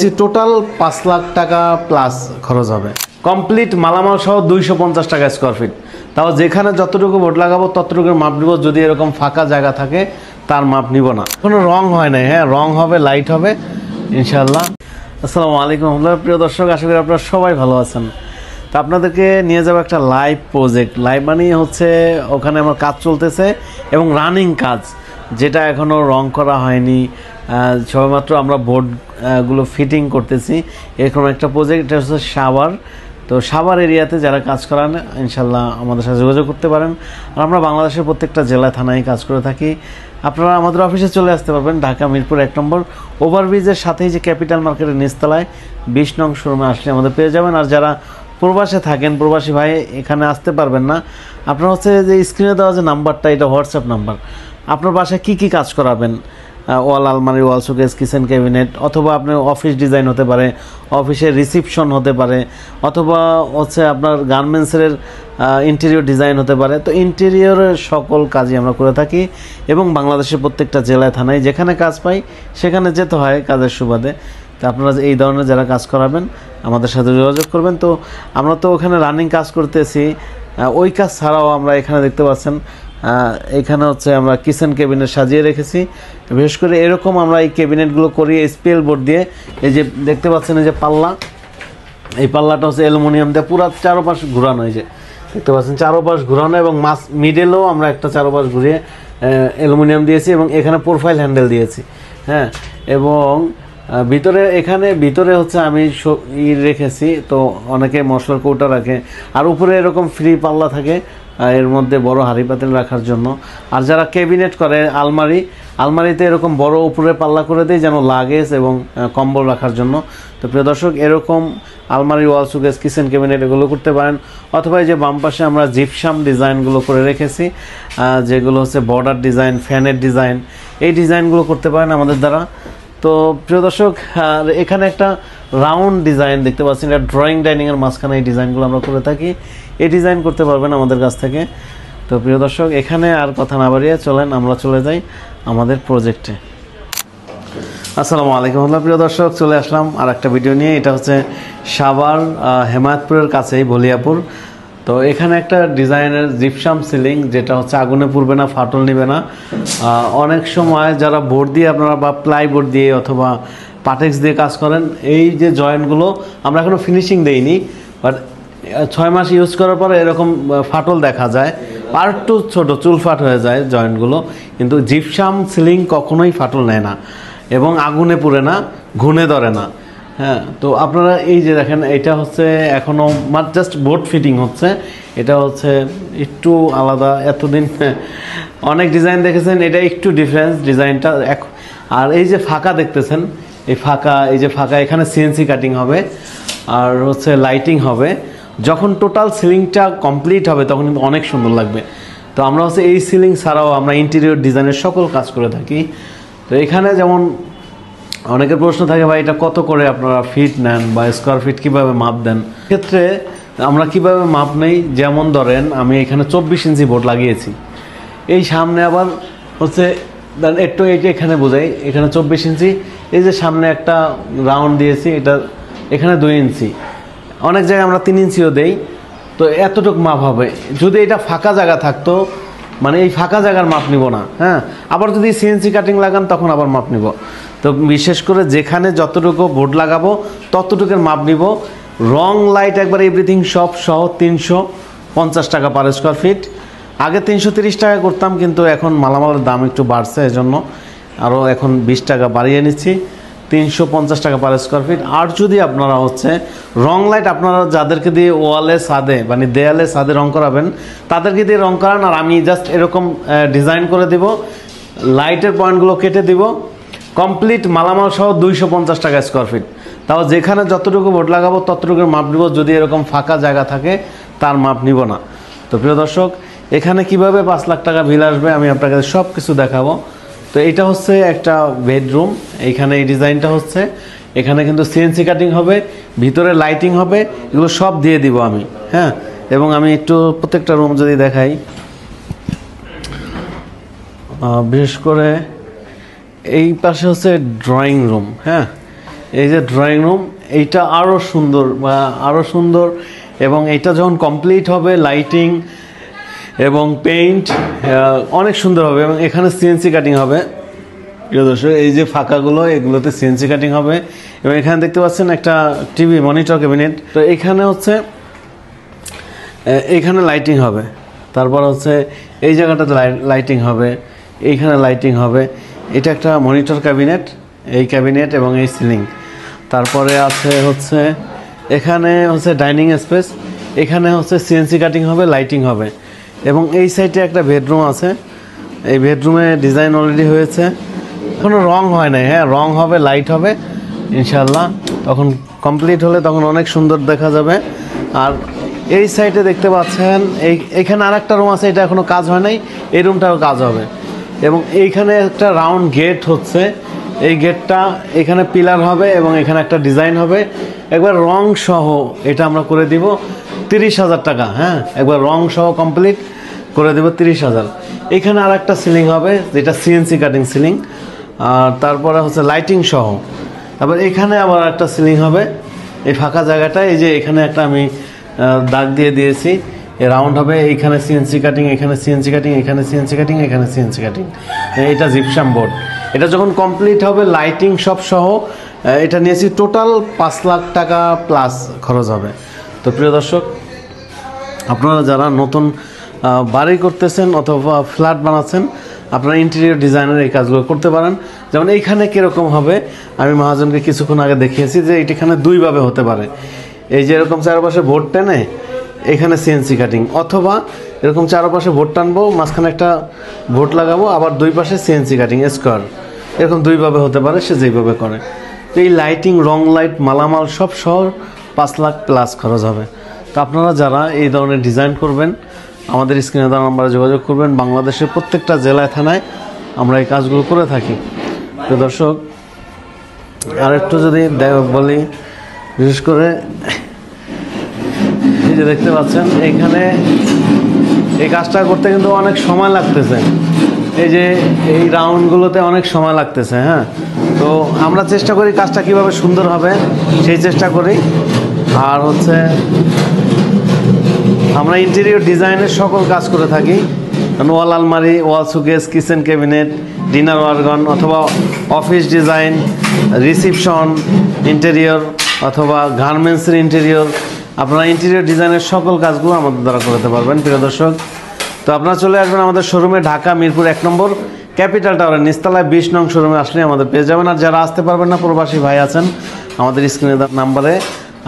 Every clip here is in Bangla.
দিচ্ছি টোটাল 5 লাখ টাকা প্লাস খরচ হবে, কমপ্লিট মালামাল সহ 250 টাকা স্কোয়ার ফিট। তাও যেখানে যতটুকু বোর্ড লাগাবো ততটুকুর মাপ নিব, যদি এরকম ফাঁকা জায়গা থাকে তার মাপ নিব না। কোনো রং হয় নাই, হ্যাঁ রং হবে, লাইট হবে ইনশাল্লাহ। আসসালামু আলাইকুম প্রিয় দর্শক, আশা করি আপনারা সবাই ভালো আছেন। তো আপনাদেরকে নিয়ে যাবো একটা লাইভ প্রজেক্ট। লাইভ মানে হচ্ছে ওখানে আমার কাজ চলতেছে এবং রানিং কাজ, যেটা এখনও রং করা হয়নি, সবেমাত্র আমরা বোর্ডগুলো ফিটিং করতেছি। এরকম একটা প্রজেক্ট, এটা হচ্ছে সাভার। তো সাভার এরিয়াতে যারা কাজ করান ইনশাল্লাহ আমাদের সাথে যোগাযোগ করতে পারেন। আর আমরা বাংলাদেশের প্রত্যেকটা জেলা থানায় কাজ করে থাকি। আপনারা আমাদের অফিসে চলে আসতে পারবেন, ঢাকা মিরপুর 1 নম্বর ওভারব্রিজের সাথেই যে ক্যাপিটাল মার্কেটের নিচতলায় 20 নং শোরুমে আসলে আমাদের পেয়ে যাবেন। আর যারা প্রবাসে থাকেন, প্রবাসী ভাই এখানে আসতে পারবেন না, আপনারা হচ্ছে যে স্ক্রিনে দেওয়া যে নাম্বারটা, এটা হোয়াটসঅ্যাপ নাম্বার। আপনার বাসায় কী কী কাজ করাবেন, ওয়াল আলমারি, ওয়াল শোকেস, কিচেন ক্যাবিনেট, অথবা আপনার অফিস ডিজাইন হতে পারে, অফিসের রিসিপশন হতে পারে, অথবা হচ্ছে আপনার গার্মেন্টসের ইন্টেরিয়র ডিজাইন হতে পারে। তো ইন্টেরিয়রের সকল কাজই আমরা করে থাকি এবং বাংলাদেশের প্রত্যেকটা জেলায় থানায় যেখানে কাজ পাই সেখানে যেতে হয় কাজের সুবাদে। তো আপনারা এই ধরনের যারা কাজ করাবেন আমাদের সাথে যোগাযোগ করবেন। তো আমরা তো ওখানে রানিং কাজ করতেছি, ওই কাজ ছাড়াও আমরা এখানে দেখতে পাচ্ছেন এখানে হচ্ছে আমরা কিচেন ক্যাবিনেট সাজিয়ে রেখেছি। বিশেষ করে এরকম আমরা এই ক্যাবিনেটগুলো করি স্পেল বোর্ড দিয়ে। এই যে দেখতে পাচ্ছেন এই যে পাল্লা, এই পাল্লাটা হচ্ছে অ্যালুমিনিয়াম দিয়ে পুরো চারোপাশ ঘুরানো, এই যে দেখতে পাচ্ছেন চারোপাশ ঘুরানো, এবং মিডেলেও আমরা একটা চারোপাশ ঘুরিয়ে অ্যালুমিনিয়াম দিয়েছি এবং এখানে প্রোফাইল হ্যান্ডেল দিয়েছি, হ্যাঁ। এবং ভিতরে হচ্ছে আমি রেখেছি, তো অনেকে মশলার কৌটা রাখে, আর উপরে এরকম ফ্রি পাল্লা থাকে এর মধ্যে বড় হাঁড়ি পাতিল রাখার জন্য। আর যারা ক্যাবিনেট করে আলমারিতে এরকম বড় উপরে পাল্লা করে দেয় যেন লাগেজ এবং কম্বল রাখার জন্য। তো প্রিয় দর্শক, এরকম আলমারি, ওয়াল শোকেস, কিচেন ক্যাবিনেট এগুলো করতে পারেন। অথবা এই যে বাম পাশে আমরা জিপসাম ডিজাইনগুলো করে রেখেছি, যেগুলো হচ্ছে বর্ডার ডিজাইন, ফ্যানের ডিজাইন, এই ডিজাইনগুলো করতে পারেন আমাদের দ্বারা। তো প্রিয় দর্শক, আর এখানে একটা রাউন্ড ডিজাইন দেখতে পাচ্ছেন, এটা ড্রয়িং ডাইনিংয়ের মাঝখানে এই ডিজাইনগুলো আমরা করে থাকি। এই ডিজাইন করতে পারবেন আমাদের কাছ থেকে। তো প্রিয় দর্শক, এখানে আর কথা না বাড়িয়ে চলেন আমরা চলে যাই আমাদের প্রজেক্টে। আসসালামু আলাইকুম প্রিয় দর্শক, চলে আসলাম আর একটা ভিডিও নিয়ে। এটা হচ্ছে সাভার হেমায়তপুরের কাছেই বলিয়াপুর। তো এখানে একটা ডিজাইনের জিপসাম সিলিং, যেটা হচ্ছে আগুনে পুড়বে না, ফাটল নেবে না। অনেক সময় যারা বোর্ড দিয়ে আপনারা বা প্লাই বোর্ড দিয়ে অথবা পাটেক্স দিয়ে কাজ করেন, এই যে জয়েন্টগুলো আমরা এখনও ফিনিশিং দেইনি, বাট 6 মাস ইউজ করার পরে এরকম ফাটল দেখা যায়, আর একটু ছোটো চুলফাট হয়ে যায় জয়েন্টগুলো। কিন্তু জিপসাম সিলিং কখনোই ফাটল নেয় না এবং আগুনে পুড়ে না, ঘুণে ধরে না, হ্যাঁ। তো আপনারা এই যে দেখেন, এটা হচ্ছে এখনও জাস্ট বোর্ড ফিটিং হচ্ছে। এটা হচ্ছে একটু আলাদা, এতদিন অনেক ডিজাইন দেখেছেন, এটা একটু ডিফারেন্স ডিজাইনটা। আর এই যে ফাঁকা দেখতেছেন, এই যে ফাঁকা এখানে সিএনসি কাটিং হবে আর হচ্ছে লাইটিং হবে। যখন টোটাল সিলিংটা কমপ্লিট হবে তখন কিন্তু অনেক সুন্দর লাগবে। তো আমরা হচ্ছে এই সিলিং ছাড়াও আমরা ইন্টেরিয়র ডিজাইনের সকল কাজ করে থাকি। তো এখানে যেমন অনেকের প্রশ্ন থাকে, ভাই এটা কত করে আপনারা ফিট নেন বা স্কোয়ার ফিট কীভাবে মাপ দেন? ক্ষেত্রে আমরা কিভাবে মাপ নেই, যেমন ধরেন আমি এখানে 24 ইঞ্চি বোর্ড লাগিয়েছি, এই সামনে আবার হচ্ছে একটু এইটা এখানে বোঝাই, এখানে 24 ইঞ্চি, এই যে সামনে একটা রাউন্ড দিয়েছি, এটা এখানে 2 ইঞ্চি, অনেক জায়গায় আমরা 3 ইঞ্চিও দেই। তো এতটুকু মাপ হবে। যদি এটা ফাঁকা জায়গা থাকতো, মানে এই ফাঁকা জায়গার মাপ নিব না, হ্যাঁ। আবার যদি সিএনসি কাটিং লাগান তখন আবার মাপ নিব। তো বিশেষ করে যেখানে যতটুকু বোর্ড লাগাবো ততটুকুর মাপ নিব। রং লাইট একবার এভরিথিং সব সহ 350 টাকা পার স্কোয়ার ফিট। আগে 330 টাকা করতাম, কিন্তু এখন মালামালের দাম একটু বাড়ছে, এজন্য আরও এখন 20 টাকা বাড়িয়ে নিচ্ছি, 350 টাকা পার স্কোয়ার ফিট। আর যদি আপনারা হচ্ছে রং লাইট আপনারা যাদেরকে দিয়ে ওয়ালে ছাদে মানে দেয়ালে ছাদে রং করাবেন তাদেরকে দিয়ে রং করান, আর আমি জাস্ট এরকম ডিজাইন করে দিব, লাইটের পয়েন্টগুলো কেটে দিব, কমপ্লিট মালামাল সহ 250 টাকা স্কোয়ার ফিট। তাও যেখানে যতটুকু বোর্ড লাগাবো ততটুকুর মাপ নিব, যদি এরকম ফাঁকা জায়গা থাকে তার মাপ নিব না। তো প্রিয় দর্শক, এখানে কিভাবে 5 লাখ টাকা বিল আসবে আমি আপনাকে সব কিছু দেখাবো। তো এটা হচ্ছে একটা বেডরুম, এইখানে এই ডিজাইনটা হচ্ছে, এখানে কিন্তু সিএনসি কাটিং হবে, ভিতরে লাইটিং হবে, এগুলো সব দিয়ে দিব আমি, হ্যাঁ। এবং আমি একটু প্রত্যেকটা রুম যদি দেখাই, বিশেষ করে এই পাশে হচ্ছে ড্রয়িং রুম, হ্যাঁ। এই যে ড্রয়িং রুম, এইটা আরও সুন্দর এবং এটা যখন কমপ্লিট হবে লাইটিং এবং পেইন্ট অনেক সুন্দর হবে। এবং এখানে সিএনসি কাটিং হবে প্রিয় দর্শক, এই যে ফাঁকাগুলো এগুলোতে সিএনসি কাটিং হবে। এবং এখানে দেখতে পাচ্ছেন একটা টিভি মনিটর ক্যাবিনেট। তো এখানে হচ্ছে এইখানে লাইটিং হবে, তারপর হচ্ছে এই জায়গাটাতে লাইটিং হবে, এইখানে লাইটিং হবে। এটা একটা মনিটর ক্যাবিনেট, এই ক্যাবিনেট এবং এই সিলিং। তারপরে আছে হচ্ছে এখানে হচ্ছে ডাইনিং স্পেস, এখানে হচ্ছে সিএনসি কাটিং হবে, লাইটিং হবে। এবং এই সাইডে একটা বেডরুম আছে, এই বেডরুমে ডিজাইন অলরেডি হয়েছে, এখনও রং হয় নাই। হ্যাঁ, রং হবে, লাইট হবে ইনশাল্লাহ, তখন কমপ্লিট হলে তখন অনেক সুন্দর দেখা যাবে। আর এই সাইডে দেখতে পাচ্ছেন এইখানে আরেকটা রুম আছে, এটা এখনও কাজ হয় নাই, এই রুমটাও কাজ হবে। এবং এইখানে একটা রাউন্ড গেট হচ্ছে, এই গেটটা এখানে পিলার হবে এবং এখানে একটা ডিজাইন হবে। একবার রং সহ এটা আমরা করে দিব 30,000 টাকা। হ্যাঁ, একবার রং সহ কমপ্লিট করে দেব 30,000। এখানে আর একটা সিলিং হবে যেটা সিএনসি কাটিং সিলিং, আর তারপরে হচ্ছে লাইটিং সহ। তারপর এখানে আবার একটা সিলিং হবে এই ফাঁকা জায়গাটায়, এই যে এখানে একটা আমি দাগ দিয়ে দিয়েছি, এ রাউন্ড হবে। এইখানে সিএনসি কাটিং, এখানে সিএনসি কাটিং, এখানে সিএনসি কাটিং, এখানে সিএনসি কাটিং। এটা জিপসাম বোর্ড। এটা যখন কমপ্লিট হবে লাইটিং সব সহ এটা নিয়েছি টোটাল 5 লাখ টাকা প্লাস খরচ হবে। তো প্রিয় দর্শক, আপনারা যারা নতুন বাড়ি করতেছেন অথবা ফ্ল্যাট বানাচ্ছেন, আপনারা ইন্টেরিয়র ডিজাইনের এই কাজগুলো করতে পারেন। যেমন এইখানে কীরকম হবে আমি মহাজনকে কিছুক্ষণ আগে দেখিয়েছি যে এখানে দুইভাবে হতে পারে। এই যে এরকম চারপাশে বোর্ড টেনে এখানে সিএনসি কাটিং, অথবা এরকম চারপাশে বোর্ড টানবো, মাঝখানে একটা বোর্ড লাগাবো, আবার দুই পাশে সিএনসি কাটিং স্কোয়ার, এরকম দুইভাবে হতে পারে, সে যেইভাবে করে। তো এই লাইটিং, রং লাইট, মালামাল সব সহ 5 লাখ প্লাস খরচ হবে। তো আপনারা যারা এই ধরনের ডিজাইন করবেন আমাদের স্ক্রিনে দেওয়া নাম্বারে যোগাযোগ করবেন। বাংলাদেশের প্রত্যেকটা জেলায় থানায় আমরা এই কাজগুলো করে থাকি। তো দর্শক, আর একটু যদি বলি, বিশেষ করে এই যে দেখতে পাচ্ছেন এইখানে এই কাজটা করতে কিন্তু অনেক সময় লাগতেছে, এই যে এই রাউন্ডগুলোতে অনেক সময় লাগতেছে। হ্যাঁ, তো আমরা চেষ্টা করি কাজটা কিভাবে সুন্দর হবে সেই চেষ্টা করি। আর হচ্ছে আমরা ইন্টেরিয়র ডিজাইনের সকল কাজ করে থাকি, ওয়াল আলমারি, ওয়াল সুকেস, কিচেন ক্যাবিনেট, ডিনার ওয়ার্গন, অথবা অফিস ডিজাইন, রিসিপশন ইন্টেরিয়র, অথবা গার্মেন্টসের ইন্টেরিয়র। আপনারা ইন্টেরিয়র ডিজাইনের সকল কাজগুলো আমাদের দ্বারা করতে পারবেন প্রিয় দর্শক। তো আপনারা চলে আসবেন আমাদের শোরুমে, ঢাকা মিরপুর 1 নম্বর ক্যাপিটাল টাওয়ারের নিচতলায় 20 নং শোরুমে আসলে আমাদের পেয়ে যাবেন। আর যারা আসতে পারবেন না, প্রবাসী ভাই আছেন, আমাদের স্ক্রিনে নাম্বারে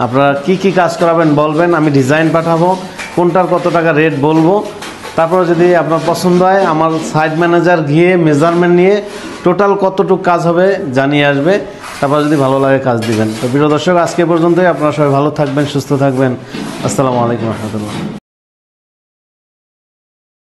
আপনারা কি কাজ করাবেন বলবেন, আমি ডিজাইন পাঠাবো, কোনটার কত টাকা রেট বলবো। তারপরে যদি আপনার পছন্দ হয় আমার সাইট ম্যানেজার গিয়ে মেজারমেন্ট নিয়ে টোটাল কতটুকু কাজ হবে জানিয়ে আসবে, তারপর যদি ভালো লাগে কাজ দিবেন। তো প্রিয় দর্শক, আজকে পর্যন্তই। আপনারা সবাই ভালো থাকবেন, সুস্থ থাকবেন। আসসালামু আলাইকুম রহমতুল্লাহ।